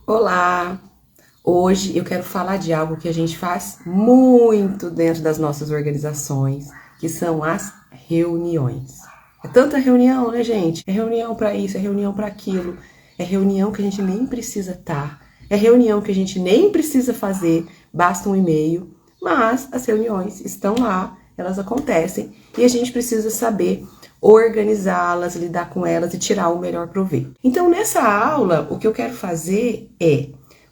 Olá! Hoje eu quero falar de algo que a gente faz muito dentro das nossas organizações, que são as reuniões. É tanta reunião, né, gente? É reunião para isso, é reunião para aquilo, é reunião que a gente nem precisa estar, é reunião que a gente nem precisa fazer, basta um e-mail, mas as reuniões estão lá, elas acontecem e a gente precisa saber organizá-las, lidar com elas e tirar o melhor proveito. Então, nessa aula, o que eu quero fazer é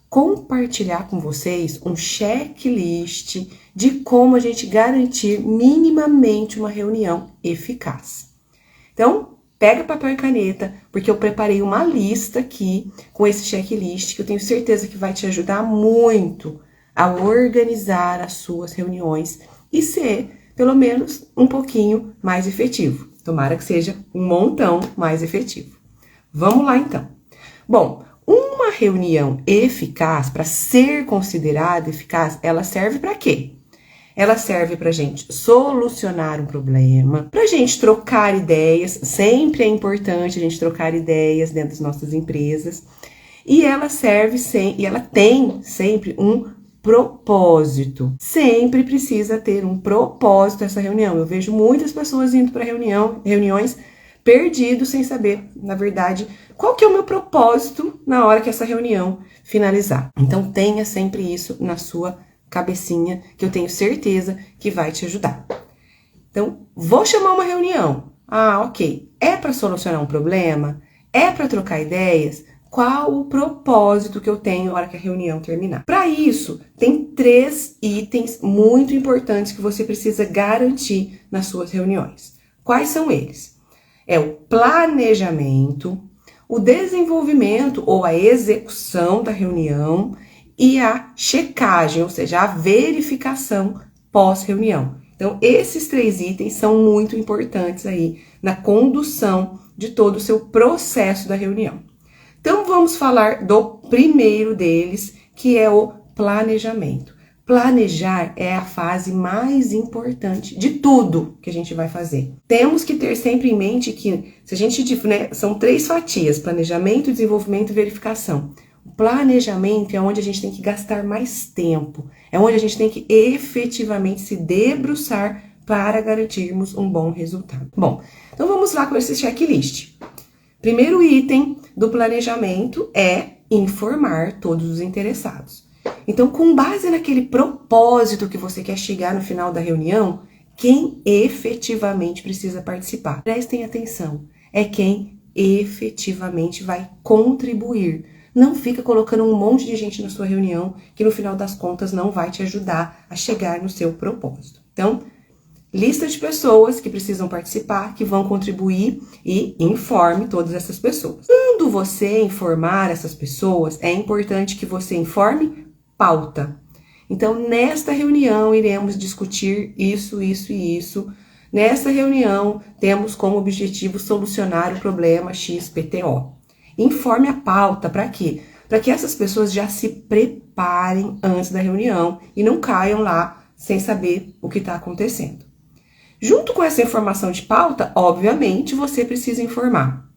compartilhar com vocês um checklist de como a gente garantir minimamente uma reunião eficaz. Então, pega papel e caneta, porque eu preparei uma lista aqui com esse checklist que eu tenho certeza que vai te ajudar muito a organizar as suas reuniões e ser, pelo menos, um pouquinho mais efetivo. Tomara que seja um montão mais efetivo. Vamos lá, então. Bom, uma reunião eficaz, para ser considerada eficaz, ela serve para quê? Ela serve para a gente solucionar um problema, para a gente trocar ideias, sempre é importante a gente trocar ideias dentro das nossas empresas, e ela tem sempre um propósito. Sempre precisa ter um propósito essa reunião. Eu vejo muitas pessoas indo para reuniões perdidos sem saber, na verdade, qual que é o meu propósito na hora que essa reunião finalizar. Então tenha sempre isso na sua cabecinha, que eu tenho certeza que vai te ajudar. Então, vou chamar uma reunião. Ah, ok. É para solucionar um problema? É para trocar ideias? Qual o propósito que eu tenho na hora que a reunião terminar? Para isso, tem 3 itens muito importantes que você precisa garantir nas suas reuniões. Quais são eles? É o planejamento, o desenvolvimento ou a execução da reunião e a checagem, ou seja, a verificação pós-reunião. Então, esses 3 itens são muito importantes aí na condução de todo o seu processo da reunião. Então, vamos falar do primeiro deles, que é o planejamento. Planejar é a fase mais importante de tudo que a gente vai fazer. Temos que ter sempre em mente que, se a gente, são 3 fatias, planejamento, desenvolvimento e verificação. O planejamento é onde a gente tem que gastar mais tempo, é onde a gente tem que efetivamente se debruçar para garantirmos um bom resultado. Bom, então vamos lá com esse checklist. Primeiro item do planejamento é informar todos os interessados. Então, com base naquele propósito que você quer chegar no final da reunião, quem efetivamente precisa participar? Prestem atenção, é quem efetivamente vai contribuir. Não fica colocando um monte de gente na sua reunião que no final das contas não vai te ajudar a chegar no seu propósito. Então, lista de pessoas que precisam participar, que vão contribuir e informe todas essas pessoas. Quando você informar essas pessoas, é importante que você informe pauta. Então, nesta reunião, iremos discutir isso, isso e isso. Nesta reunião, temos como objetivo solucionar o problema XPTO. Informe a pauta, para quê? Para que essas pessoas já se preparem antes da reunião e não caiam lá sem saber o que está acontecendo. Junto com essa informação de pauta, obviamente, você precisa informar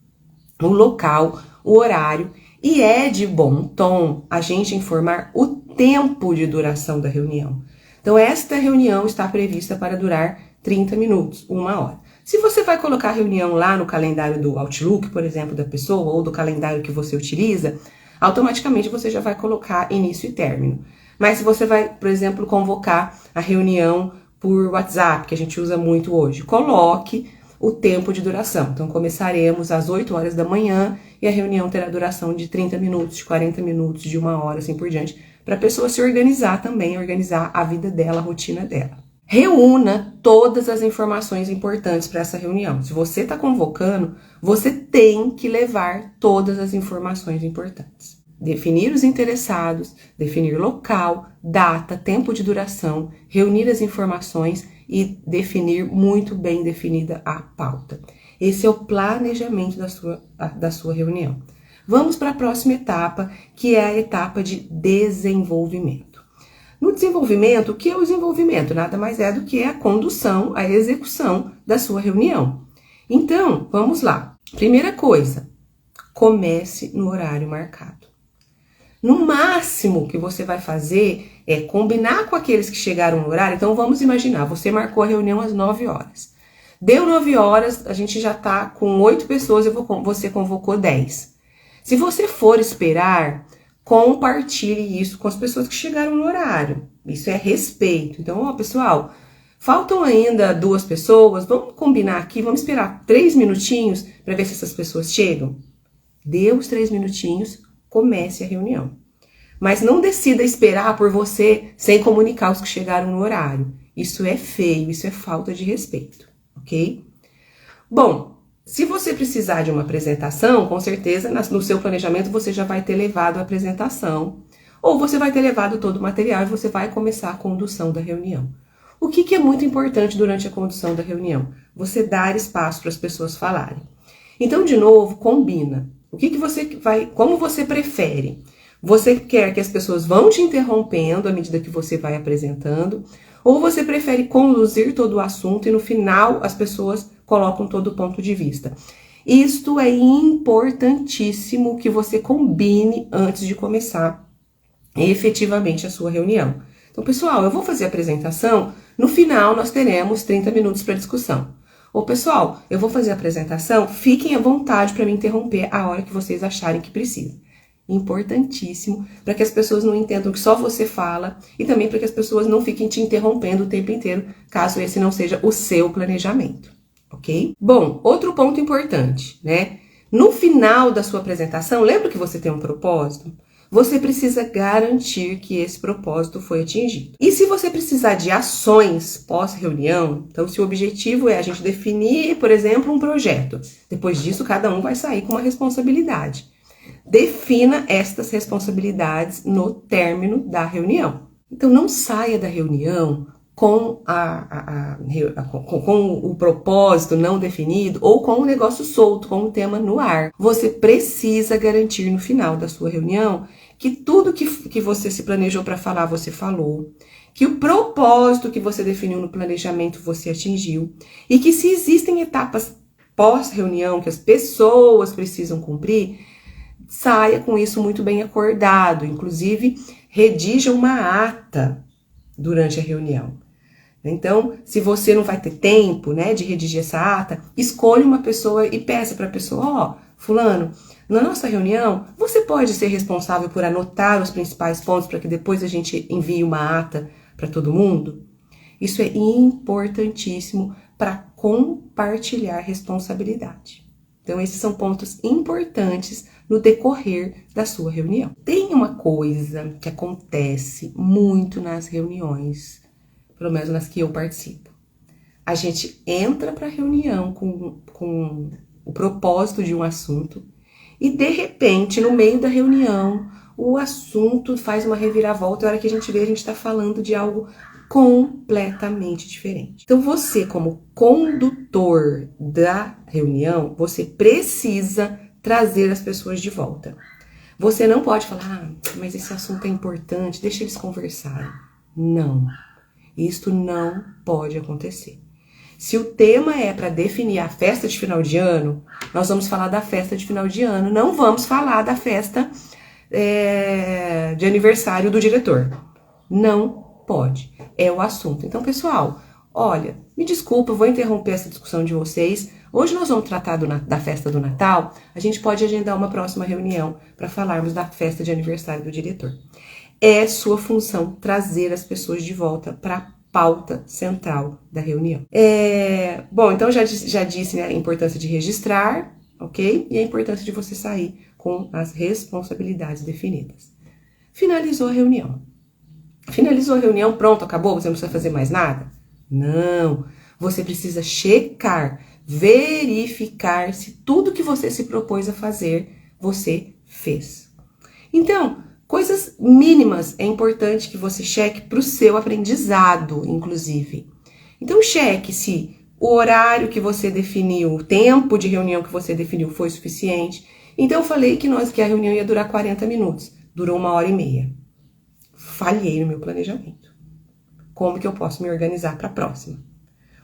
o local, o horário, e é de bom tom a gente informar o tempo de duração da reunião. Então, esta reunião está prevista para durar 30 minutos, 1 hora. Se você vai colocar a reunião lá no calendário do Outlook, por exemplo, da pessoa, ou do calendário que você utiliza, automaticamente você já vai colocar início e término. Mas se você vai, por exemplo, convocar a reunião por WhatsApp, que a gente usa muito hoje, coloque o tempo de duração. Então, começaremos às 8 horas da manhã e a reunião terá duração de 30 minutos, de 40 minutos, de 1 hora, assim por diante, para a pessoa se organizar também, organizar a vida dela, a rotina dela. Reúna todas as informações importantes para essa reunião. Se você está convocando, você tem que levar todas as informações importantes. Definir os interessados, definir local, data, tempo de duração, reunir as informações e definir muito bem definida a pauta. Esse é o planejamento da sua reunião. Vamos para a próxima etapa, que é a etapa de desenvolvimento. No desenvolvimento, o que é o desenvolvimento? Nada mais é do que a condução, a execução da sua reunião. Então, vamos lá. Primeira coisa, comece no horário marcado. No máximo que você vai fazer é combinar com aqueles que chegaram no horário. Então vamos imaginar, você marcou a reunião às 9 horas. Deu 9 horas, a gente já tá com 8 pessoas e você convocou 10. Se você for esperar, compartilhe isso com as pessoas que chegaram no horário. Isso é respeito. Então, ó, pessoal, faltam ainda 2 pessoas, vamos combinar aqui, vamos esperar 3 minutinhos para ver se essas pessoas chegam. Deu os 3 minutinhos, comece a reunião. Mas não decida esperar por você sem comunicar os que chegaram no horário. Isso é feio, isso é falta de respeito, ok? Bom, se você precisar de uma apresentação, com certeza no seu planejamento você já vai ter levado a apresentação, ou você vai ter levado todo o material e você vai começar a condução da reunião. O que é muito importante durante a condução da reunião? Você dar espaço para as pessoas falarem. Então, de novo, combina. O que você vai, como você prefere? Você quer que as pessoas vão te interrompendo à medida que você vai apresentando, ou você prefere conduzir todo o assunto e no final as pessoas colocam todo o ponto de vista? Isto é importantíssimo que você combine antes de começar efetivamente a sua reunião. Então, pessoal, eu vou fazer a apresentação, no final nós teremos 30 minutos para discussão. Ou, pessoal, eu vou fazer a apresentação, fiquem à vontade para me interromper a hora que vocês acharem que precisa. Importantíssimo, para que as pessoas não entendam que só você fala e também para que as pessoas não fiquem te interrompendo o tempo inteiro, caso esse não seja o seu planejamento, ok? Bom, outro ponto importante, né? No final da sua apresentação, lembra que você tem um propósito? Você precisa garantir que esse propósito foi atingido. E se você precisar de ações pós-reunião, então se o objetivo é a gente definir, por exemplo, um projeto, depois disso cada um vai sair com uma responsabilidade. Defina estas responsabilidades no término da reunião. Então não saia da reunião com o propósito não definido ou com o negócio solto, com o tema no ar. Você precisa garantir no final da sua reunião que tudo que você se planejou para falar, você falou, que o propósito que você definiu no planejamento você atingiu e que se existem etapas pós-reunião que as pessoas precisam cumprir, saia com isso muito bem acordado. Inclusive, redija uma ata durante a reunião. Então, se você não vai ter tempo, né, de redigir essa ata, escolha uma pessoa e peça para a pessoa, ó, fulano, na nossa reunião, você pode ser responsável por anotar os principais pontos para que depois a gente envie uma ata para todo mundo? Isso é importantíssimo para compartilhar responsabilidade. Então, esses são pontos importantes no decorrer da sua reunião. Tem uma coisa que acontece muito nas reuniões, pelo menos nas que eu participo. A gente entra para a reunião com o propósito de um assunto e, de repente, no meio da reunião, o assunto faz uma reviravolta e a hora que a gente vê, a gente está falando de algo completamente diferente. Então, você, como condutor da reunião, você precisa trazer as pessoas de volta. Você não pode falar, mas esse assunto é importante, deixa eles conversarem. Não. Isto não pode acontecer. Se o tema é para definir a festa de final de ano, nós vamos falar da festa de final de ano, não vamos falar da festa de aniversário do diretor. Não pode. É o assunto. Então, pessoal, olha, me desculpa, eu vou interromper essa discussão de vocês. Hoje nós vamos tratar da festa do Natal. A gente pode agendar uma próxima reunião para falarmos da festa de aniversário do diretor. É sua função trazer as pessoas de volta para a pauta central da reunião. Bom, então já disse, né, a importância de registrar, ok? E a importância de você sair com as responsabilidades definidas. Finalizou a reunião. Finalizou a reunião, pronto, acabou? Você não precisa fazer mais nada? Não. Você precisa checar, verificar se tudo que você se propôs a fazer, você fez. Então, coisas mínimas é importante que você cheque para o seu aprendizado, inclusive. Então, cheque se o horário que você definiu, o tempo de reunião que você definiu foi suficiente. Então, eu falei que a reunião ia durar 40 minutos. Durou 1h30. Falhei no meu planejamento. Como que eu posso me organizar para a próxima?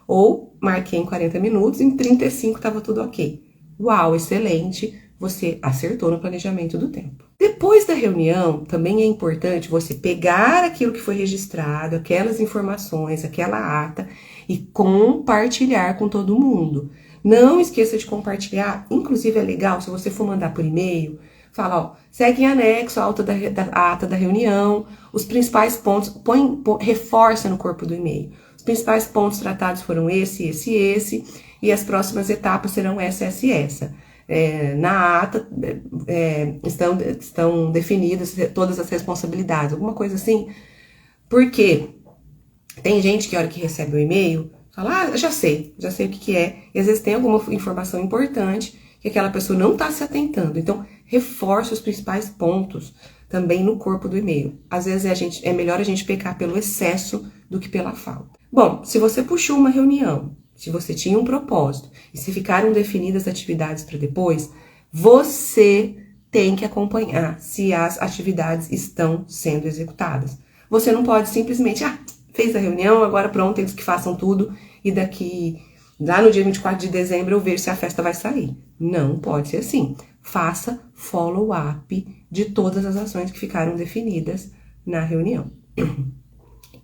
Ou marquei em 40 minutos, em 35 estava tudo ok. Uau, excelente. você acertou no planejamento do tempo. Depois da reunião, também é importante você pegar aquilo que foi registrado, aquelas informações, aquela ata e compartilhar com todo mundo. Não esqueça de compartilhar, inclusive é legal se você for mandar por e-mail, fala, ó, segue em anexo a ata da reunião, os principais pontos, reforça no corpo do e-mail. Os principais pontos tratados foram esse, e as próximas etapas serão essa. Na ata estão definidas todas as responsabilidades, alguma coisa assim, porque tem gente que a hora que recebe o e-mail, fala, já sei o que é, e às vezes tem alguma informação importante que aquela pessoa não está se atentando, então reforce os principais pontos também no corpo do e-mail. Às vezes é melhor a gente pecar pelo excesso do que pela falta. Bom, se você puxou uma reunião, se você tinha um propósito e se ficaram definidas atividades para depois, você tem que acompanhar se as atividades estão sendo executadas. Você não pode simplesmente, fez a reunião, agora pronto, eles que façam tudo e lá no dia 24 de dezembro eu vejo se a festa vai sair. Não pode ser assim. Faça follow-up de todas as ações que ficaram definidas na reunião.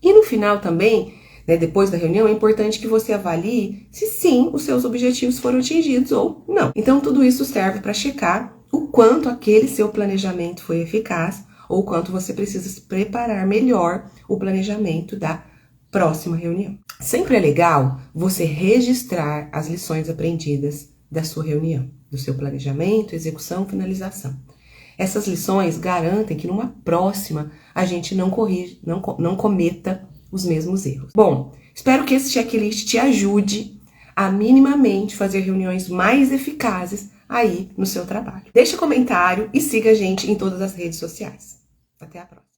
E no final também, depois da reunião, é importante que você avalie se sim os seus objetivos foram atingidos ou não. Então, tudo isso serve para checar o quanto aquele seu planejamento foi eficaz ou quanto você precisa preparar melhor o planejamento da próxima reunião. Sempre é legal você registrar as lições aprendidas da sua reunião, do seu planejamento, execução, finalização. Essas lições garantem que numa próxima a gente não cometa os mesmos erros. Bom, espero que esse checklist te ajude a minimamente fazer reuniões mais eficazes aí no seu trabalho. Deixa comentário e siga a gente em todas as redes sociais. Até a próxima.